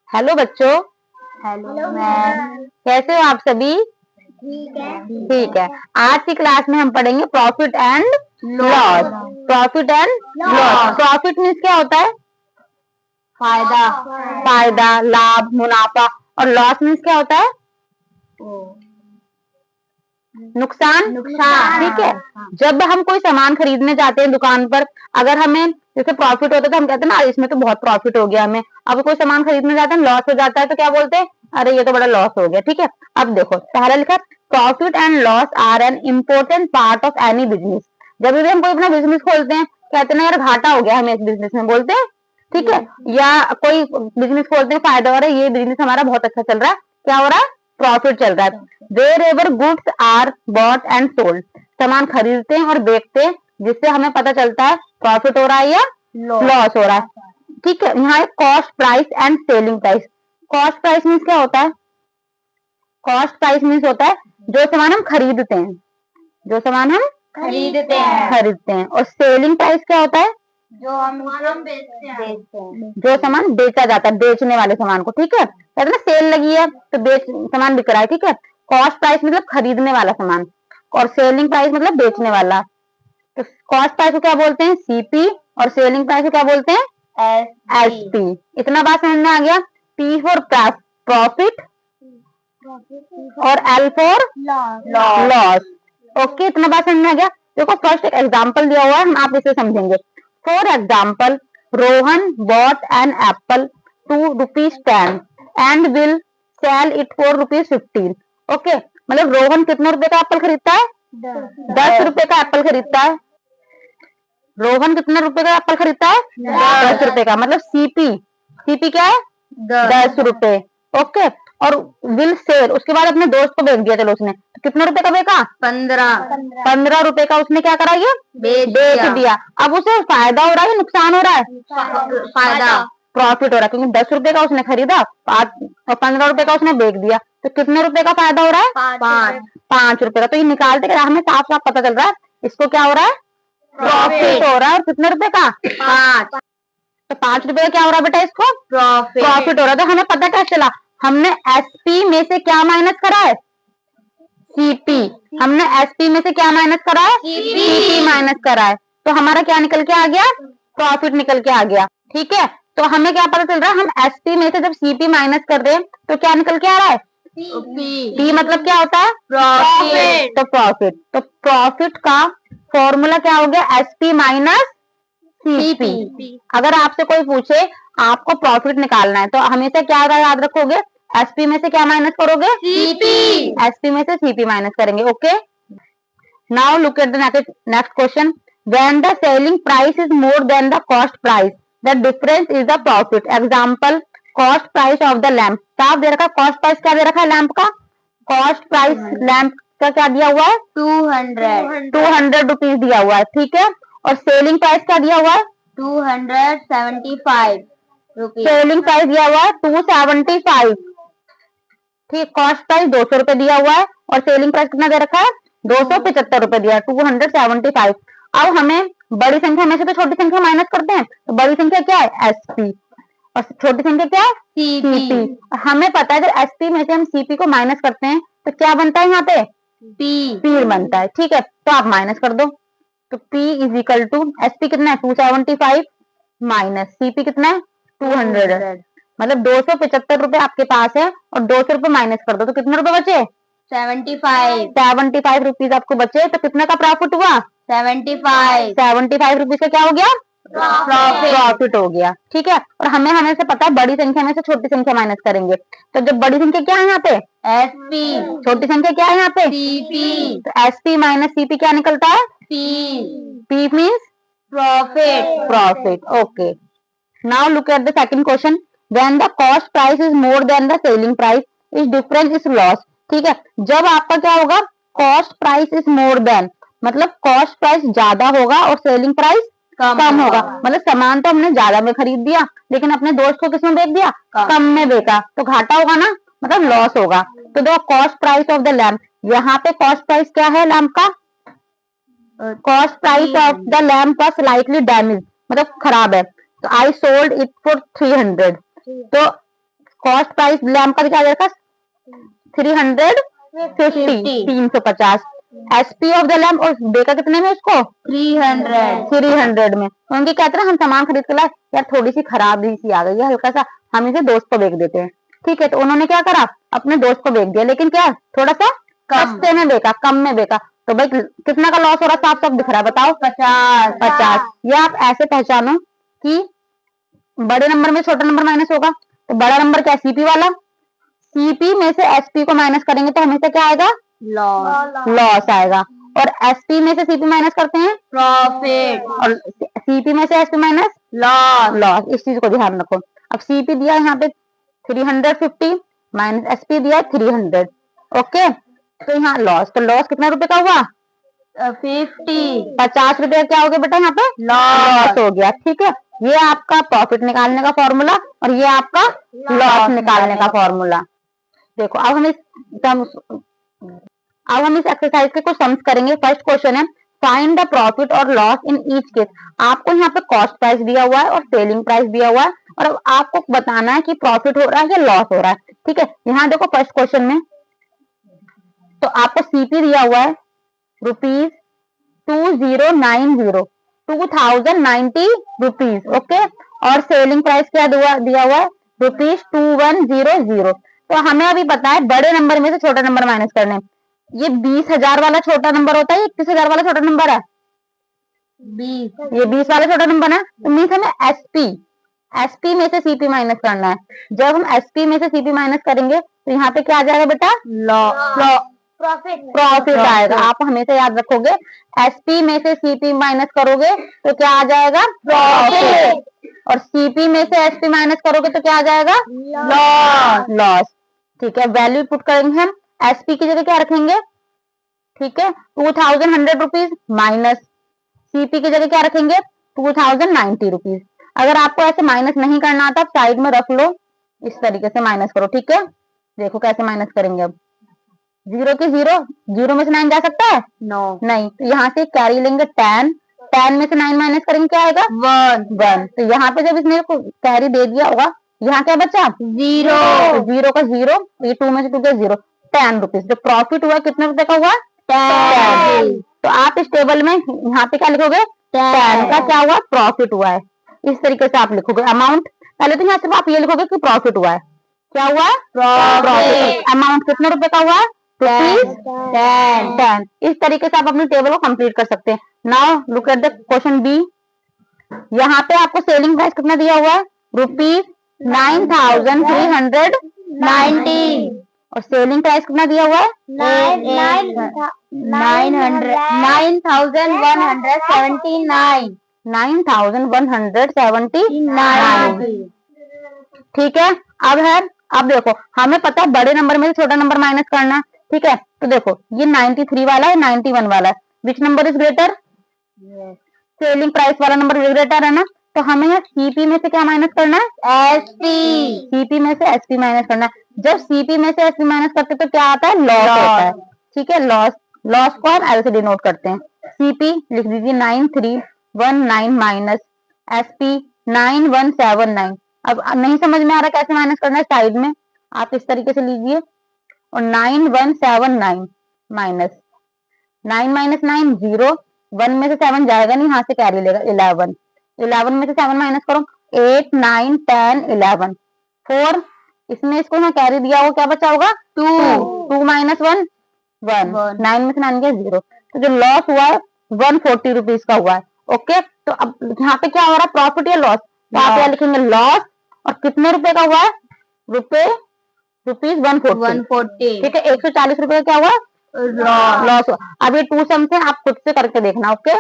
Hello बच्चों। Hello ma'am. कैसे हो आप सभी? ठीक है। आज की क्लास में हम पढ़ेंगे profit and loss. Profit and loss. Profit means क्या होता है? फायदा। फायदा, लाभ, मुनाफा। और लॉस मीन्स क्या होता है? नुकसान। ठीक है। जब हम कोई सामान खरीदने जाते हैं दुकान पर, अगर हमें जैसे प्रॉफिट होता है तो हम कहते हैं ना इसमें तो बहुत प्रॉफिट हो गया हमें। अब कोई सामान खरीदने जाते हैं लॉस हो जाता है तो क्या बोलते हैं? अरे ये तो बड़ा लॉस हो गया। ठीक है। अब देखो पहला लिखा profit and loss are an important part of any business. जब भी हम कोई अपना बिजनेस खोलते हैं कहते हैं यार घाटा हो गया हमें इस बिजनेस में, बोलते हैं। ठीक है। या कोई बिजनेस खोलते हैं फायदा हो रहा है, ये बिजनेस हमारा बहुत अच्छा चल रहा है, क्या हो रहा है? प्रॉफिट चल रहा है। Wherever goods are bought and sold, सामान खरीदते हैं और बेचते हैं जिससे हमें पता चलता है प्रॉफिट हो रहा है या लॉस हो रहा है। ठीक है। यहाँ cost price and selling price. Cost price means क्या होता है? कॉस्ट प्राइस मीन्स होता है जो सामान हम खरीदते हैं, जो सामान हम खरीदते हैं। और सेलिंग प्राइस क्या होता है? जो हम बेचते हैं, जो सामान बेचा जाता है, बेचने वाले सामान को। ठीक है। कहते हैं ना सेल लगी है तो बेच सामान बिक रहा है। ठीक है। कॉस्ट प्राइस मतलब खरीदने वाला सामान और सेलिंग प्राइस मतलब बेचने वाला। तो कॉस्ट प्राइस को क्या बोलते हैं? सीपी। और सेलिंग प्राइस को क्या बोलते हैं? एसपी। इतना बात समझ में आ गया? पी फॉर प्रॉफिट और एल फॉर लॉस। ओके, इतना बात समझ में आ गया? देखो फर्स्ट एक एग्जांपल दिया हुआ है, आप इसे समझेंगे। For example, Rohan bought an apple ₹2.10 and will sell it for ₹15। Okay, मतलब रोहन कितने रुपए का एप्पल खरीदता है? 10 रुपए का एप्पल खरीदता है। रोहन कितने रुपए का एप्पल खरीदता है? 10 रुपए का। मतलब सीपी, सीपी क्या है? 10 रुपए। ओके। और विल सेल, उसके बाद अपने दोस्त को बेच दिया, चलो उसने तो कितने रुपए का बेचा? 15 रुपए का उसने क्या करा? ये बेच दिया। अब उसे फायदा हो रहा है या नुकसान हो रहा है? फायदा। प्रॉफिट हो रहा है, क्योंकि 10 रुपए का उसने खरीदा और 15 रुपए का उसने बेच दिया, तो कितने रुपए का फायदा हो रहा है? 5 रुपए का। तो ये निकालते के हमें साफ साफ पता चल रहा है इसको क्या हो रहा है? प्रॉफिट हो रहा है। और कितने रुपए का? 5। तो 5 रुपए का क्या हो रहा है बेटा? इसको प्रॉफिट हो रहा है। तो हमें पता क्या चला? हमने एसपी में से क्या माइनस करा है? सीपी। हमने एसपी में से क्या माइनस करा है? सीपी माइनस करा है। तो हमारा क्या निकल के आ गया? प्रॉफिट निकल के आ गया। ठीक है। तो हमें क्या पता चल रहा है? हम एसपी में से जब सीपी माइनस कर रहे हैं तो क्या निकल के आ रहा है? पी मतलब क्या होता है? प्रॉफिट। तो प्रॉफिट। तो प्रॉफिट का फॉर्मूला क्या हो गया? SP minus CP. अगर आपसे कोई पूछे आपको प्रॉफिट निकालना है तो हमेशा क्या याद रखोगे? एसपी में से क्या माइनस करोगे? सीपी। एसपी में से सीपी माइनस करेंगे। Okay, now look at the next question. When the selling price is more than the cost price, the difference is the profit. Example, cost price of the lamp. साफ दे रखा है cost price, क्या दे रखा है? Lamp का cost price lamp का क्या दिया हुआ है? 200 रुपीज दिया हुआ है। ठीक है। और सेलिंग प्राइस क्या दिया हुआ है? 275 रुपीज। सेलिंग प्राइस दिया हुआ है 275। ठीक। कॉस्ट प्राइस 200 रुपए दिया हुआ है और सेलिंग प्राइस कितना दे रखा है? 275 रुपए दिया है, 275। अब हमें बड़ी संख्या में से तो छोटी संख्या माइनस करते हैं, तो बड़ी संख्या क्या है? एसपी। और छोटी संख्या क्या है? सीपी। हमें पता है जब एसपी में से हम सीपी को माइनस करते हैं तो क्या बनता है? यहाँ पे पी बनता है। ठीक है। तो आप माइनस कर दो। तो P is equal to SP कितना है? 275 माइनस सीपी कितना है? 200। मतलब 275 रुपए आपके पास है और 200 रुपए माइनस कर दो तो कितने रुपए बचे? 75 रुपीज आपको बचे। तो कितना का प्रॉफिट हुआ? 75 रुपीज का क्या हो गया? प्रॉफिट हो गया। ठीक है। और हमें हमेशा पता है बड़ी संख्या में से छोटी संख्या माइनस करेंगे, तो जब बड़ी संख्या क्या है यहाँ पे? एसपी। छोटी संख्या क्या है यहाँ पे? सीपी। तो एसपी माइनस सीपी क्या निकलता है? P means profit. Okay, now look at the second question. When the cost price is more than the selling price, is difference is loss. ठीक है। जब आपका क्या होगा? Cost price is more than, मतलब कॉस्ट प्राइस ज्यादा होगा और सेलिंग प्राइस कम होगा। मतलब सामान तो हमने ज्यादा में खरीद दिया लेकिन अपने दोस्त को किसमें बेच दिया? कम में बेचा, तो घाटा होगा ना, मतलब लॉस होगा। तो देखो cost price of the lamp, यहाँ पे कॉस्ट प्राइस क्या है लैम्प का? Cost price of the lamp का स्लाइटली डैमेज, मतलब खराब है। तो आई सोल्ड इट फॉर 300। तो कॉस्ट प्राइस लैम्प का क्या जाएगा 350 350 एसपी ऑफ द लैम्प और बेचा कितने में इसको 300 में। तो उनके कहते हैं हम सामान खरीद के लाए यार थोड़ी सी खराब सी आ गई है हल्का सा हम इसे दोस्त को बेच देते हैं। ठीक है तो उन्होंने क्या करा अपने दोस्त को बेच दिया लेकिन क्या थोड़ा सा सस्ते में बेचा कम में बेचा तो भाई कितना का लॉस हो रहा साफ साफ दिख रहा है बताओ 50। ये आप ऐसे पहचानो कि बड़े नंबर में छोटा नंबर माइनस होगा तो बड़ा नंबर क्या सीपी वाला सीपी में से एसपी को माइनस करेंगे तो हमेशा क्या आएगा लॉस आएगा और एसपी में से सीपी माइनस करते हैं प्रॉफिट और सीपी में से एसपी माइनस लॉस। इस चीज को ध्यान रखो। अब सीपी दिया यहाँ पे 350 माइनस एसपी दिया 300 ओके तो यहाँ लॉस तो लॉस कितना रुपए का हुआ 50 रुपए क्या हो गया बेटा यहाँ पे लॉस हो गया। ठीक है ये आपका प्रॉफिट निकालने का फॉर्मूला और ये आपका लॉस निकालने का फॉर्मूला। देखो अब हम इस एक्सरसाइज के कुछ सम्स करेंगे। फर्स्ट क्वेश्चन है फाइंड द प्रॉफिट और लॉस इन ईच केस। आपको यहाँ पे कॉस्ट प्राइस दिया हुआ है और सेलिंग प्राइस दिया हुआ है और अब आपको बताना है कि प्रॉफिट हो रहा है या लॉस हो रहा है। ठीक है यहाँ देखो फर्स्ट क्वेश्चन में तो आपको सीपी दिया हुआ है रुपीज 2090 रुपीज ओके और सेलिंग प्राइस क्या दिया हुआ है रुपीज 2100। तो हमें अभी पता है बड़े नंबर में से छोटा नंबर माइनस करना है। ये 20,000 वाला छोटा नंबर होता है 21,000 वाला छोटा नंबर है 20 ये 20 वाला छोटा नंबर है तो मीन्स हमें एसपी में से सीपी माइनस करना है। जब हम एसपी में से सीपी माइनस करेंगे तो यहाँ पे क्या आ जाएगा बेटा प्रॉफिट आएगा। आप हमेशा याद रखोगे एसपी में से सीपी माइनस करोगे तो क्या आ जाएगा प्रॉफिट और सीपी में से एसपी माइनस करोगे तो क्या आ जाएगा लॉस। ठीक है वैल्यू पुट करेंगे हम एसपी की जगह क्या रखेंगे ठीक है 2100 रुपीज माइनस सीपी की जगह क्या रखेंगे 2090 रुपीज। अगर आपको ऐसे माइनस नहीं करना आता साइड में रख लो इस तरीके से माइनस करो। ठीक है देखो कैसे माइनस करेंगे। अब 0 की 0 में से 9 जा सकता है नहीं तो यहाँ से कैरी लेंगे 10 में से 9 माइनस करेंगे क्या आएगा 1। तो यहाँ पे जब इसने कैरी दे दिया होगा यहाँ क्या बचा 0 का 0 ये 2 में से 2 का 0 10 रुपीज। जो प्रॉफिट हुआ कितने रुपए का हुआ 10। तो आप इस टेबल में यहाँ पे क्या लिखोगे 10 का क्या हुआ प्रॉफिट हुआ है। इस तरीके से आप लिखोगे अमाउंट। पहले तो यहाँ सिर्फ आप ये लिखोगे कि प्रॉफिट हुआ है क्या हुआ प्रॉफिट। अमाउंट कितने रुपए का हुआ ₹10। इस तरीके से आप अपनी टेबल को कंप्लीट कर सकते हैं। Now look at the question B. यहाँ पे आपको सेलिंग प्राइस कितना दिया हुआ है ₹9390 और सेलिंग प्राइस कितना दिया हुआ है 9179। ठीक है अब देखो हमें पता है बड़े नंबर में से छोटा नंबर माइनस करना है। ठीक है तो देखो ये 93 वाला है 91 वाला है which number is greater selling price वाला नंबर ग्रेटर है ना। तो हमें यहाँ सीपी में से क्या माइनस करना है सीपी में से एसपी माइनस करना है। जब सीपी में से एसपी माइनस करते तो क्या आता है लॉस होता है। ठीक है लॉस को हम एल से डिनोट करते हैं। सीपी लिख दीजिए 9319 माइनस एसपी 9179। अब नहीं समझ में आ रहा कैसे माइनस करना है साइड में आप इस तरीके से लीजिए और 9179 माइनस 9 माइनस 9 0 1 में से 7 जाएगा नहीं यहाँ से कैरी लेगा 11 में से 7 माइनस करो 8 9 10 11 4 इसमें इसको यहाँ कैरी दिया होगा क्या बचा होगा 2 माइनस 1 1 9 में से 9 गया 0। तो जो लॉस हुआ है 140 रुपीज का हुआ है। ओके तो अब यहाँ पे क्या हो रहा है प्रॉफिट या लॉस तो आप यहाँ लिखेंगे लॉस और कितने रुपए का हुआ है रुपीज 140। ठीक है 140 रुपए का क्या हुआ लॉस हुआ। अब ये 2 सम्स हैं आप खुद से करके देखना। ओके